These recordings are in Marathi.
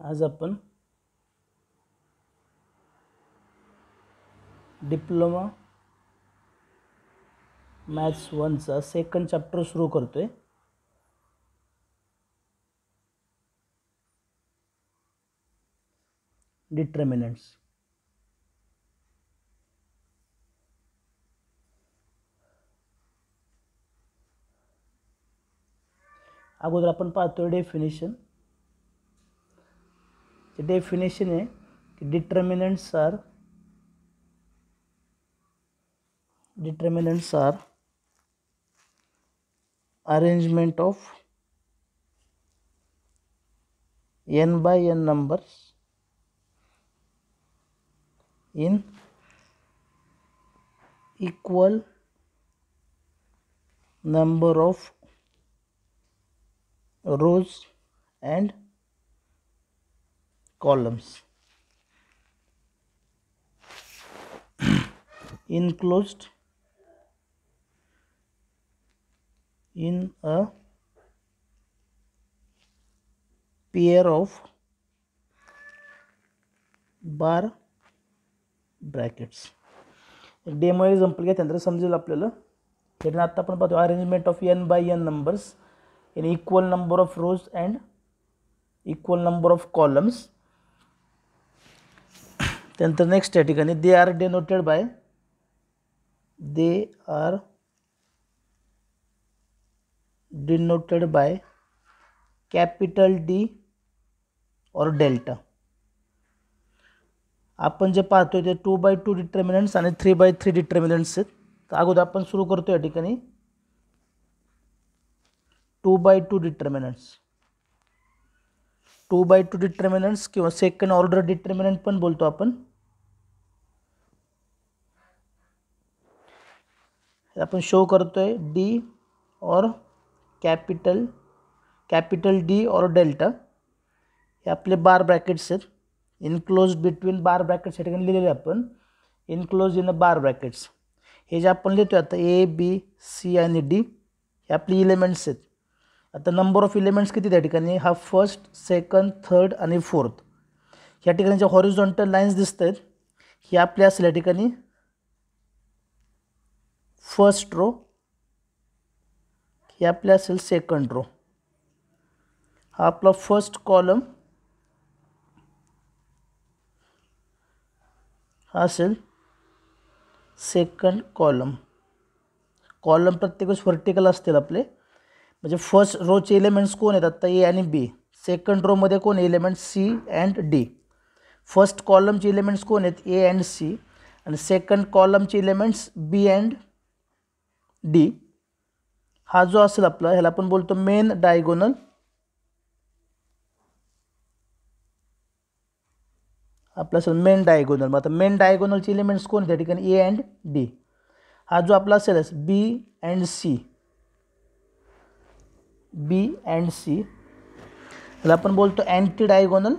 आज आपण डिप्लोमा मॅथ्स 1चा सेकंड चॅप्टर सुरू करतोय. डिटर्मिनंट्स. अगोदर आपण पाहतोय डेफिनेशन. डेफिनेशन आहे की determinants are arrangement of n by n numbers in equal number of rows and columns enclosed in a pair of bar brackets. Demo example घेतल्यानंतर समजेल आपल्याला. त्याने आता आपण पाहतो arrangement of n by n numbers in equal number of rose and equal number of columns. त्यानंतर नेक्स्ट या ठिकाणी they are denoted by capital D और डेल्टा. आपण जे पाहतोय ते 2x2 डिटर्मिनंट्स आणि 3x3 डिटर्मिनंट्स आहेत. तर अगोदर आपण सुरू करतो या ठिकाणी 2x2 डिटर्मिनंट्स. 2x2 डिटर्मिनंट्स किंवा सेकंड ऑर्डर डिटर्मिनंट पण बोलतो आपण. आपण शो करतोय D और कॅपिटल D और डेल्टा हे आपले बार ब्रॅकेट्स आहेत. इनक्लोज बिटवीन बार ब्रॅकेट्स या ठिकाणी लिहिलेले आपण इनक्लोज इन बार ब्रॅकेट्स. हे जे आपण लिहितोय आता A, B, C आणि D हे आपले इलेमेंट्स आहेत. आता नंबर ऑफ इलेमेंट्स किती त्या ठिकाणी हा फर्स्ट, सेकंड, थर्ड आणि फोर्थ. या ठिकाणी ज्या हॉरिझॉन्टल लाईन्स दिसत आहेत ही आपल्या असेल या ठिकाणी फर्स्ट रो, ही आपल्या असेल सेकंड रो. हा आपला फर्स्ट कॉलम, हा असेल सेकंड कॉलम. कॉलम प्रत्येक वेळेस व्हर्टिकल असतील आपले. म्हणजे फर्स्ट रोचे एलिमेंट्स कोण आहेत आता A आणि B. सेकंड रोमध्ये कोण element C and D. First कॉलमचे एलिमेंट्स कोण आहेत A अँड C आणि सेकंड कॉलमचे एलिमेंट्स B अँड D. हा जो असेल आपला ह्याला आपण बोलतो मेन डायगोनल. आपला असेल मेन डायगोनल. मग आता मेन डायगोनलचे एलिमेंट्स कोण त्या ठिकाणी A अँड D. हा जो आपला असेल B अँड C, ह्याला आपण बोलतो अँटी डायगोनल.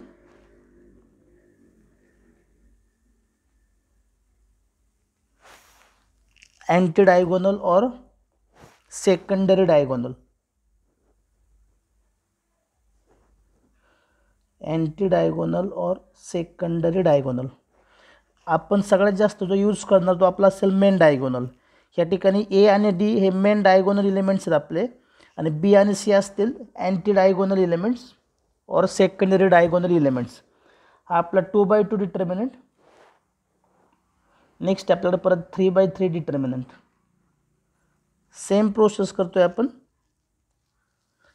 अँटी डायगोनल और सेकंडरी डायगोनल. अँटी डायगोनल और सेकंडरी डायगोनल. आपण सगळ्यात जास्त जो यूज करणार तो आपला असेल मेन डायगोनल. या ठिकाणी A आणि D हे मेन डायगोनल इलेमेंट्स आहेत आपले आणि B आणि C असतील अँटी डायगोनल इलेमेंट्स और सेकंडरी डायगोनल इलेमेंट्स. हा आपला 2x2 डिटर्मिनंट. नेक्स्ट आपल्याकडे परत 3x3 डिटर्मिनंट. सेम प्रोसेस करतोय आपण.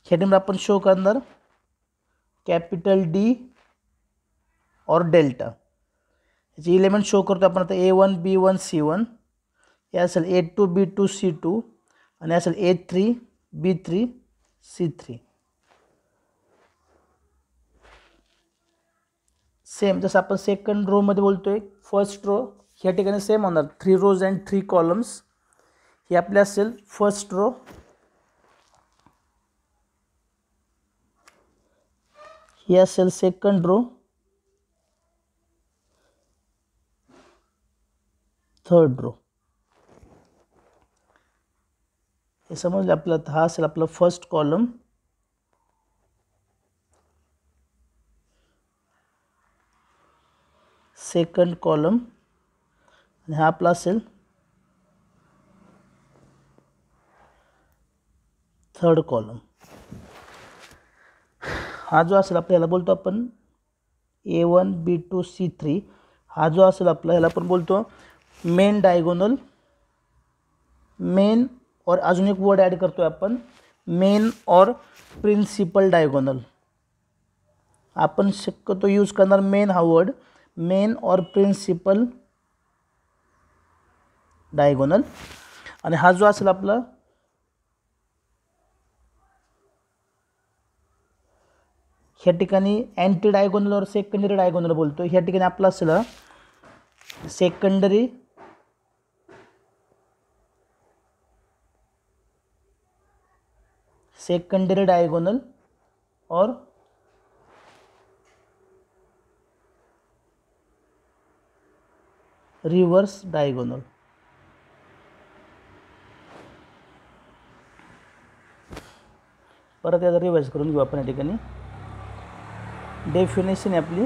ह्या टाइम आपण शो करणार कॅपिटल D और डेल्टा. याचे इलेमेंट शो करतो आपण आता A1, B1, C1. हे असेल A2, B2, C2 आणि असेल A3, B3, C3. सेम जसं आपण सेकंड रो मध्ये बोलतोय फर्स्ट रो, ह्या ठिकाणी सेम होणार 3 रोज अँड 3 कॉलम्स. हे आपले असेल फर्स्ट रो, ही असेल सेकंड रो, थर्ड रो. हे समजलं आपल्याला. हा असेल आपला फर्स्ट कॉलम, सेकंड कॉलम आणि हा आपला असेल थर्ड कॉलम. हा जो असेल आपल्याला बोलतो आपण A1 B2 C3. हा जो असेल आपला ह्याला आपण बोलतो मेन डायगोनल. मेन और अजून एक वर्ड ॲड करतोय आपण मेन और प्रिन्सिपल डायगोनल. आपण शक्यतो यूज करणार मेन हा वर्ड, मेन और प्रिन्सिपल डायगोनल. आणि हा जो असेल आपला ह्या ठिकाणी अँटी डायगोनल और सेकंडरी डायगोनल बोलतो. ह्या ठिकाणी आपला असेल सेकंडरी डायगोनल और रिव्हर्स डायगोनल. परत याचा रिवाइज करून घेऊ आपण या ठिकाणी. डेफिनेशन आपली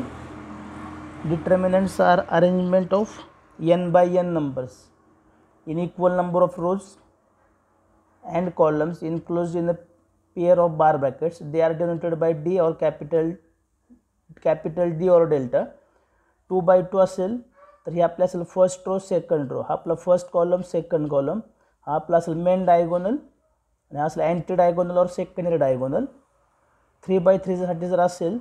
determinants are arrangement of n by n numbers in equal number of rows and columns enclosed in a pair of bar brackets. They are denoted by D or capital D or delta. 2 by 2 असेल तर हे आपल्या असेल फर्स्ट रो सेकंड रो. हा आपला फर्स्ट कॉलम सेकंड कॉलम. हा आपला असेल मेन डायगोनल आणि हा असेल अँटी डायगोनल और सेकंडरी डायगोनल. 3 by 3 साठी जर असेल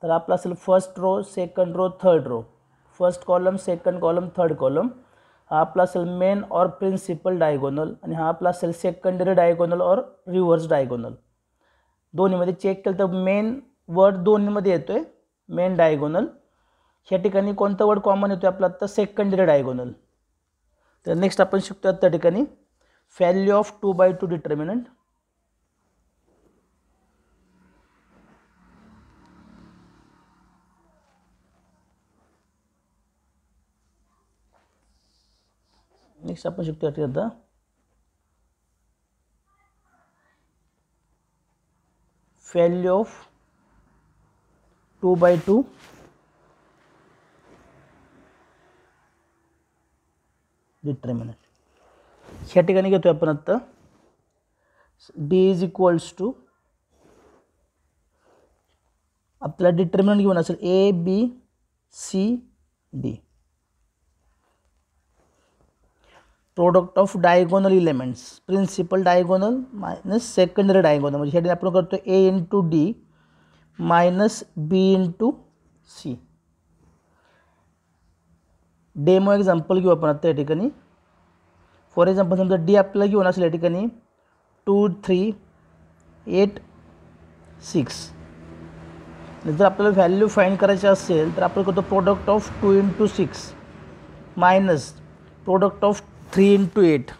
तर आपला असेल first row second row third row. First column second column third column. हा आपला असेल मेन और प्रिन्सिपल डायगोनल आणि हा आपला असेल सेकंडरी डायगोनल और रिव्हर्स डायगोनल. दोन्हीमध्ये चेक केलं तर मेन वर्ड दोन्हीमध्ये येतोय मेन डायगोनल. ह्या ठिकाणी कोणता वर्ड कॉमन येतोय आपला तर सेकंडरी डायगोनल. तर नेक्स्ट आपण शिकतो त्या ठिकाणी value of 2 by 2 determinant. Next आपण शिकतो आता व्हॅल्यू ऑफ 2 by 2 डिटर्मिनंट. ह्या ठिकाणी घेतोय आपण आता D इज इक्वल्स टू आपल्याला डिटर्मिनंट घेऊन असेल A B C D. Product of diagonal elements principal diagonal minus secondary diagonal. म्हणजे ह्यासाठी आपण करतो A into D minus B into C. Demo example घेऊ आपण आता या ठिकाणी. फॉर एक्झाम्पल समजा D आपल्याला घेऊन असेल या ठिकाणी 2 3 8 6. जर आपल्याला व्हॅल्यू फाइंड करायची असेल तर आपण करतो product of 2 into 6 minus product of 3 into 8.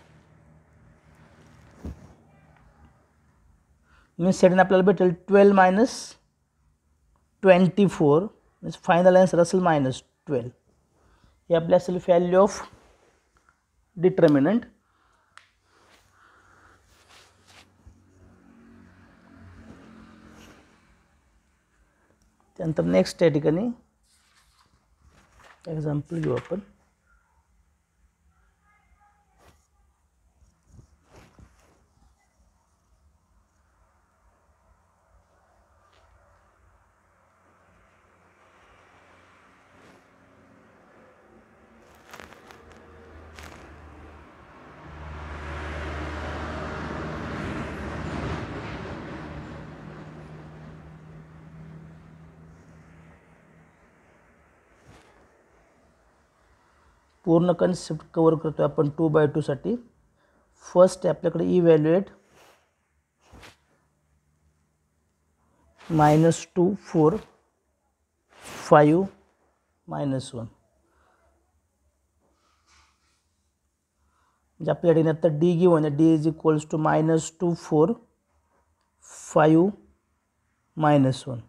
Means सेटने आपल्याला भेटेल 12 मायनस 24 मीन्स फायनल आन्सर असेल -12. हे आपले असेल व्हॅल्यू ऑफ डिटर्मिनंट. त्यानंतर नेक्स्ट या ठिकाणी एक्झाम्पल घेऊ आपण. पूर्ण कन्सेप्ट कवर करतो आपण 2 by 2 साठी. फर्स्ट आहे आपल्याकडे इव्हॅल्युएट -2 4 5 -1. म्हणजे आपल्याकडे आता D गिवन आहे. D is equals to -2 4 5 -1.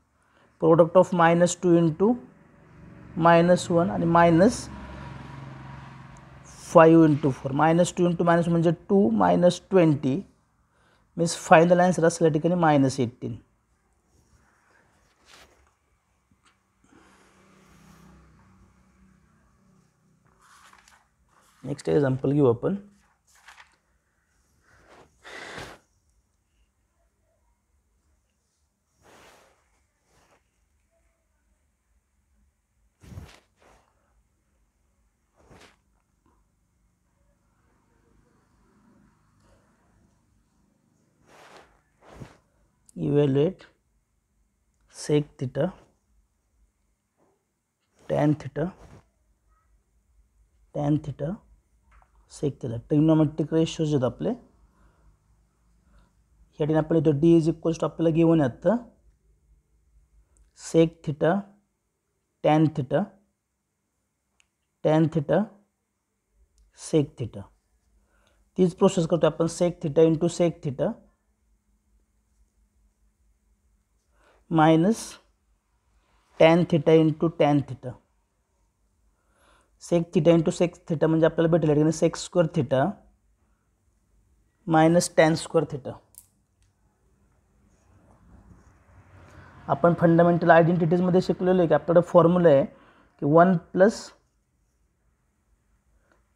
Product of -2 into -1 आणि -5 इंटू 4. -2 इंटू -1 म्हणजे 2 -20 मीन्स फायनल आन्सर असल्या ठिकाणी -18. नेक्स्ट एक्झाम्पल घेऊ आपण. Evaluate sec theta, tan theta, sec theta. Trigonometric ratios आहेत आपले. या ठिकाणी आपल्याला इथं डी इज इक्वल्स टू आपल्याला घेऊन येतं sec theta tan theta sec theta. तीच प्रोसेस करतो आपण sec theta into sec theta minus tan theta into tan theta. Sec theta into sec theta म्हणजे आपल्याला भेटेल ठिकाणी sec square theta minus tan square theta. आपण फंडामेंटल आयडेंटिटीजमध्ये शिकलेलो आहे की आपल्याकडे फॉर्म्युला आहे की 1 प्लस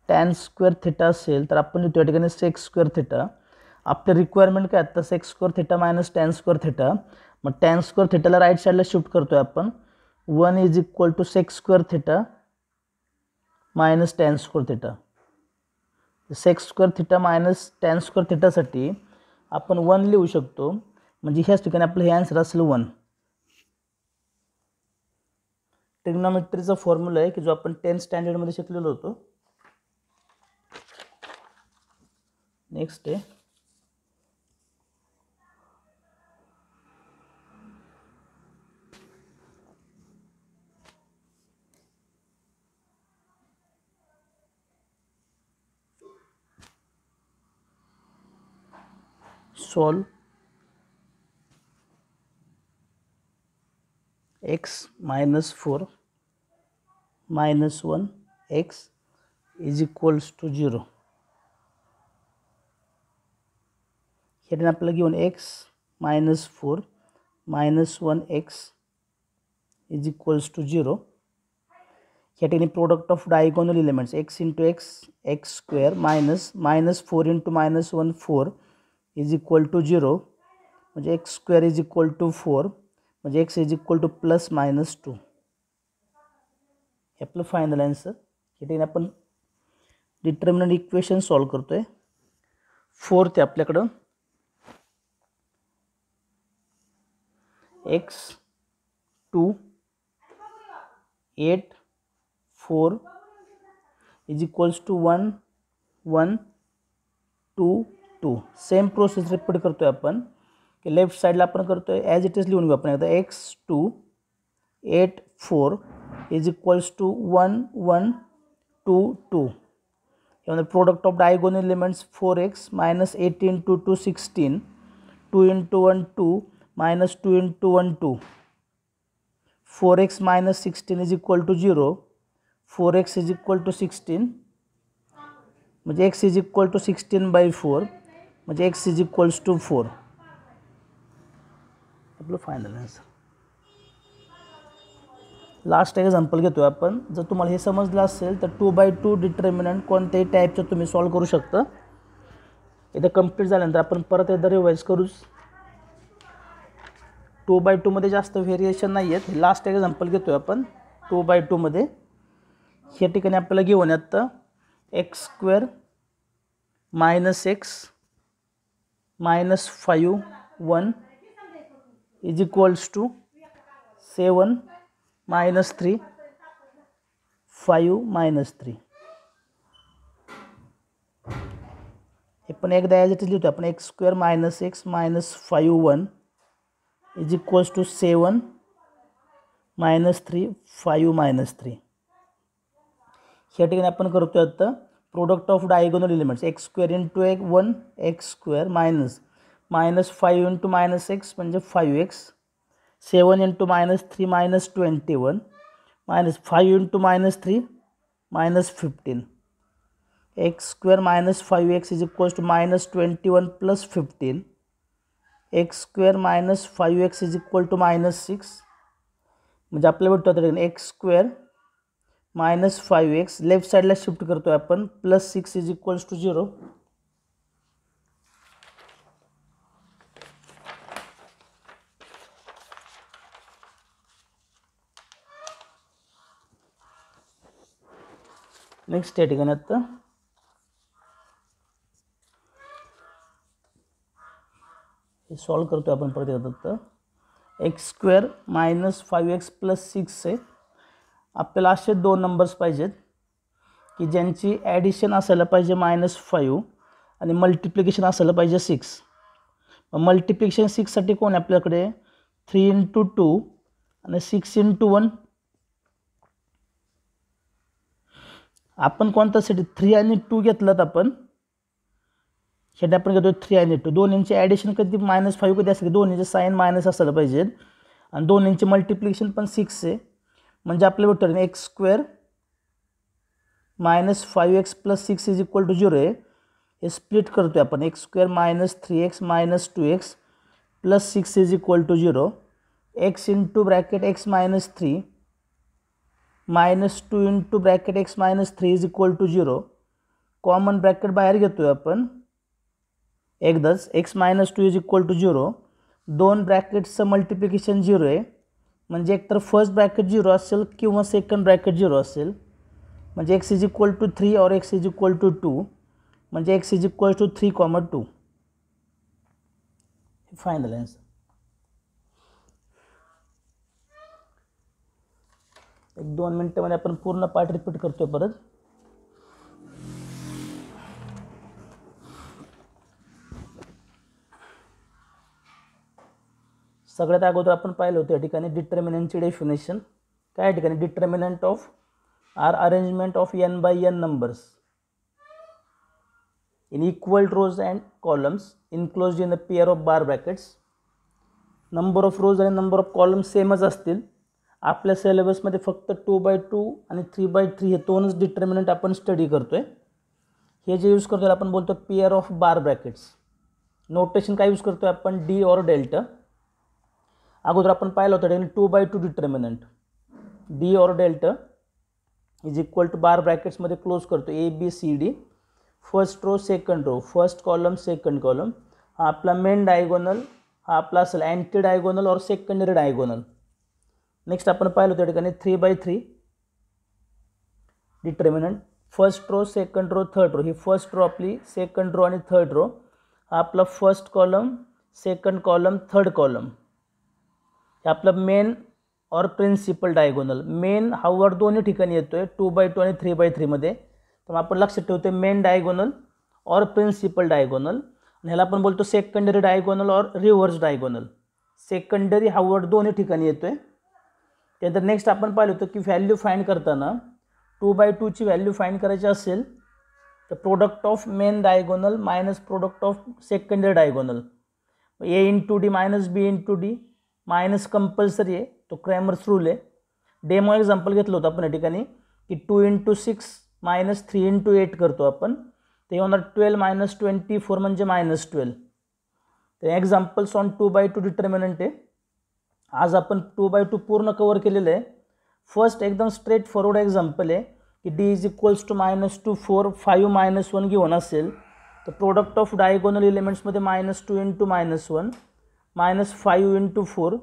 टॅन स्क्वेअर थिटा असेल तर आपण त्या ठिकाणी सेक स्क्वेअर थिटा. आपलं रिक्वायरमेंट काय आता sec square theta minus tan square theta. मग टॅन स्क्वेअर थिटाला राईट साईडला शिफ्ट करतोय आपण. 1 is equal to sec square theta minus tan square theta. Sec square theta minus tan square थिटासाठी आपण 1 लिहू शकतो. म्हणजे ह्याच ठिकाणी आपलं हे आन्सर असेल 1. ट्रिग्नोमेट्रीचा फॉर्म्युला आहे की जो आपण 10th स्टँडर्डमध्ये शिकलेलो होतो. नेक्स्ट आहे solve x minus 4 minus 1 x is equals to 0. here आपल्याला घेऊन x minus 4 minus 1 x is equals to 0. या ठिकाणी product of diagonal elements x into x square minus 4 into minus 1 4 is equal to 0. म्हणजे x square is equal to 4 म्हणजे x is equal to plus minus 2. हे आपलं फायनल आन्सर. या ठिकाणी आपण डिटर्मिनंट इक्वेशन सॉल्व करतोय. 4 ते आपल्याकडं x 2 8 4 is equals to 1 1 2 2. Same process repeat करतोय आपण की लेफ्ट साईडला आपण करतोय ॲज इट इज लिहून घेऊ आपण एकदा. x 2 8 4 is equals to 1 1 2 2. यामध्ये product of diagonal elements 4x minus 8 into 2 16 2 into 1 2 minus 2 into 1 2. 4x minus 16 is equal to 0. 4x is equal to 16 म्हणजे x इज इक्वल टू 16/4 म्हणजे x इज इक्वल्स टू 4. आपलं फायनल आन्सर. लास्ट एक्झाम्पल घेतो आपण. जर तुम्हाला हे समजलं असेल तर 2/2 डिटर्मिनंट कोणत्याही टाईपचं तुम्ही सॉल्व करू शकता. इथं कंप्लीट झाल्यानंतर आपण परत एकदा रिवाईज करूच. 2/2 मध्ये जास्त व्हेरिएशन नाही आहेत. लास्ट एक्झाम्पल घेतोय आपण 2/2 मध्ये. या ठिकाणी आपल्याला घेऊन येतं x square minus x minus 5 1 is equals to 7 minus 3 5 minus 3. हे पण एकदा ॲज इट इज लिहितो आपण. X square minus x minus 5 1 is equals to 7 minus 3 5 minus 3. या ठिकाणी आपण करतो आता product of diagonal elements x square into 1 x square minus 5 into minus x म्हणजे 5x 7 into minus 3 minus 21 minus 5 into minus 3 minus 15. X square minus 5x is equals to minus 21 plus 15. X square minus 5x is equal to minus 6 म्हणजे आपल्याला भेटतो आता x square minus 5x left साईडला शिफ्ट करतोय आपण plus 6 is equals to 0. Next या ठिकाणी आता हे सॉल्व करतोय आपण परत येतात. X square minus 5x plus 6 आहे. आपल्याला असे दोन नंबर्स पाहिजेत की ज्यांची ॲडिशन असायला पाहिजे -5 आणि मल्टिप्लिकेशन असायला पाहिजे 6. मल्टिप्लिकेशन 6साठी कोण आहे आपल्याकडे 3 × 2 आणि 6 × 1. आपण कोणत्यासाठी 3 आणि 2 घेतलात आपण ह्याने आपण घेतो 3 आणि 2. दोन्हींचे ॲडिशन कधी -5 कधी असेल दोन्हीचे साईन मायनस असायला पाहिजे आणि दोन्हींचे मल्टिप्लिकेशन पण 6 आहे. म्हणजे आपलं उत्तर x square minus 5x plus 6 is equal to 0 आहे. हे स्प्लिट करतोय आपण x square minus 3x minus 2x plus 6 is equal to 0. X into bracket x minus 3 minus 2 into bracket x minus 3 is equal to 0. Common bracket बाहेर घेतोय आपण एकदाच. X minus 2 is equal to 0. दोन ब्रॅकेट्सचं मल्टिप्लिकेशन 0 आहे. म्हणजे एकतर फर्स्ट ब्रॅकेट 0 असेल किंवा सेकंड ब्रॅकेट 0 असेल. म्हणजे एक्स इज इक्वल टू 3 और एक्स इज इक्वल टू 2. म्हणजे x is equal to 3, 2. Final answer. एक 2 मिनिटांमध्ये आपण पूर्ण पार्ट रिपीट करतोय परत. सगळ्यात अगोदर आपण पाहिलं होतं या ठिकाणी डिटर्मिनंटची डेफिनेशन. काय या ठिकाणी determinant of are arrangement of n by n numbers in equal rows and columns enclosed in a pair of bar brackets. Number of rows आणि नंबर ऑफ कॉलम्स सेमच असतील. आपल्या सिलेबसमध्ये फक्त 2/2 आणि 3/3 हे दोनच डिटर्मिनंट आपण स्टडी करतोय. हे जे यूज करतोय आपण बोलतो pair of bar brackets. Notation काय यूज करतोय आपण डी और डेल्टा. अगोदर आपण पाहिलं होतं 2/2 डिटर्मिनंट डी और delta is equal to bar ब्रॅकेट्समध्ये क्लोज करतो ABCD. First row second row first column second column. हा आपला मेन डायगोनल हा आपला असेल अँटी डायगोनल और सेकंडरी डायगोनल. नेक्स्ट आपण पाहिलं त्या ठिकाणी 3/3 determinant first row second row third row. ही फर्स्ट रो आपली सेकंड रो आणि थर्ड रो. हा आपला first column second column third column. हे आपलं मेन और प्रिन्सिपल डायगोनल. मेन हा वर्ड दोन्ही ठिकाणी येतोय 2/2 आणि 3/3 मध्ये. तर आपण लक्षात ठेवतोय मेन डायगोनल और प्रिन्सिपल डायगोनल. आणि ह्याला आपण बोलतो सेकंडरी डायगोनल और रिव्हर्स डायगोनल. सेकंडरी हा वर्ड दोन्ही ठिकाणी येतोय. त्यानंतर नेक्स्ट आपण पाहिलं होतं की व्हॅल्यू फाइंड करताना 2/2 ची व्हॅल्यू फाइंड करायची असेल तर product of main diagonal minus product of secondary diagonal. A into D minus B into D minus compulsory आहे. तो क्रॅमर्स रूल आहे. डेमो एक्झाम्पल घेतलं होतं आपण या ठिकाणी की 2 × 6 मायनस 3 × 8 करतो आपण. ते होणार 12 मायनस 24 म्हणजे -12. तर एक्झाम्पल्स ऑन 2/2 डिटर्मिनंट आहे. आज आपण 2/2 पूर्ण कवर केलेलं आहे. फर्स्ट एकदम स्ट्रेट फॉरवर्ड एक्झाम्पल आहे की D इज इक्वल्स टू -2 4 5 -1 घेऊन असेल तर प्रोडक्ट ऑफ डायगोनल एलिमेंट्समध्ये -2 इंटू -1 -5 इंटू 4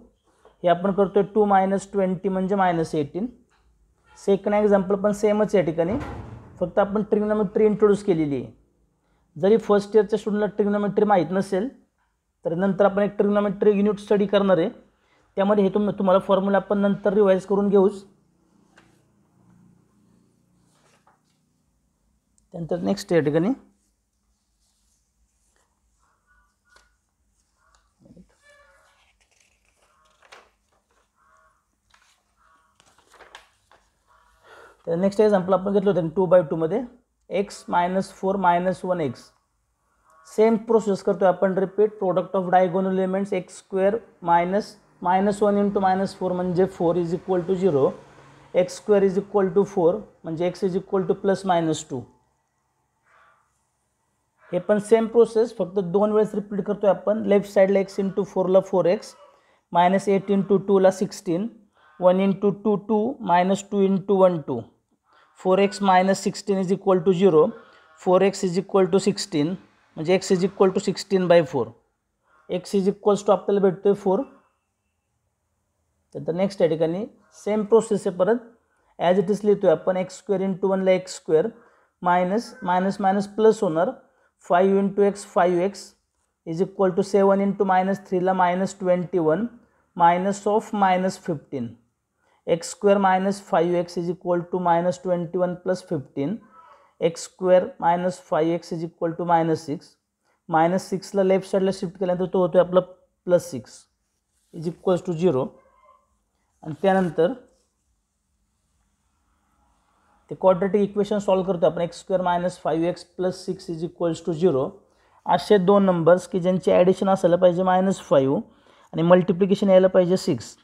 हे आपण करतोय 2 - 20 म्हणजे -18. सेकंड एक्झाम्पल पण सेमच या ठिकाणी फक्त आपण ट्रिग्नोमेट्री इंट्रोड्यूस केलेली आहे. जरी फर्स्ट इयरच्या स्टुडंटला ट्रिग्नोमेट्री माहीत नसेल तर नंतर आपण एक ट्रिग्नोमेट्री युनिट स्टडी करणार आहे. त्यामध्ये हे तुम्हाला फॉर्म्युला आपण नंतर रिवाइज करून घेऊच. त्यानंतर नेक्स्ट या ठिकाणी तर नेक्स्ट एक्झाम्पल आपण घेतलं होतं 2/2 मध्ये x -4 -1x. सेम प्रोसेस करतोय आपण repeat. Product of diagonal elements x square minus -1 into -4 म्हणजे 4 is equal to 0. X square is equal to 4 म्हणजे x is equal to plus -2. हे पण सेम प्रोसेस फक्त 2 वेळेस रिपीट करतोय आपण. लेफ्ट साईडला x इंटू 4ला 4x -8 इंटू 2ला 16 1 into 2 2 -2 into 1 2. 4x minus 16 is equal to 0. 4x is equal to 16 म्हणजे x is equal to 16/4. x is equals to आपल्याला भेटतोय 4. तर नेक्स्ट या ठिकाणी सेम प्रोसेस आहे, परत ॲज इट इज लिहितोय आपण. x² × 1 ला x² minus minus minus plus होणार 5 × x 5x is equal to 7 × -3 ला -21 minus of -15. x² minus 5x is equal to -21 plus 15. x² minus 5x is equal to -6. -6ला लेफ्ट साईडला शिफ्ट केल्यानंतर तो होतो आपला +6 इज इक्वल्स टू 0. आणि त्यानंतर ते क्वाड्रॅटिक इक्वेशन सॉल्व करतो आपण. x² minus 5x plus 6 is equals to 0. असे दोन नंबर्स की ज्यांचे ॲडिशन असायला पाहिजे -5 आणि मल्टिप्लिकेशन यायला पाहिजे 6.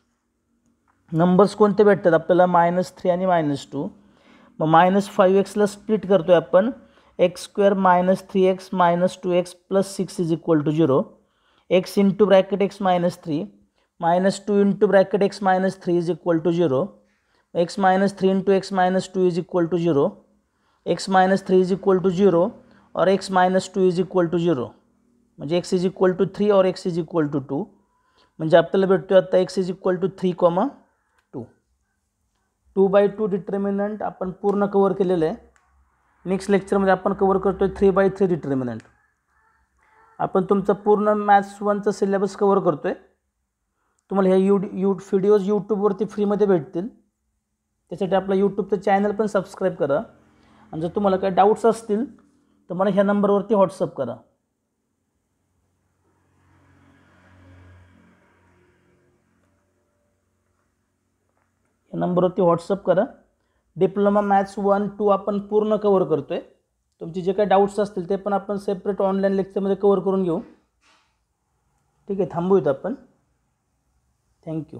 नंबर्स कोणते भेटतात आपल्याला? -3 आणि -2. मग -5xला स्प्लिट करतोय आपण. x² minus 3x minus 2x plus 6 is equal to 0. x into bracket x minus 3 minus 2 into bracket x minus 3 is equal to 0. x minus 3 into x minus 2 is equal to 0. x minus 3 is equal to 0 और x minus 2 is equal to 0. म्हणजे x इज इक्वल टू 3 और x इज इक्वल टू 2. म्हणजे आपल्याला भेटतो आता x is equal to 3,2. 2/2 determinant आपण पूर्ण कवर केलेलं आहे. नेक्स्ट लेक्चरमध्ये आपण कवर करतोय 3/3 डिटर्मिनंट. आपण तुमचा पूर्ण मॅथ्स 1चा सिलेबस कवर करतोय. तुम्हाला ह्या व्हिडिओज यूट्यूबवरती फ्रीमध्ये भेटतील. त्यासाठी आपला यूट्यूबचं चॅनल पण सबस्क्राईब करा. आणि जर तुम्हाला काही डाऊट्स असतील तर मला ह्या नंबरवरती व्हॉट्सअप करा. ह्या नंबरवरती व्हॉट्सअप करा. डिप्लोमा मॅथ्स 1, 2 आपण पूर्ण कवर करतोय. तुमचे जे काही डाऊट्स असतील ते पण आपण सेपरेट ऑनलाईन लेक्चरमध्ये कवर करून घेऊ. ठीक आहे, थांबूयात आपण. थँक्यू.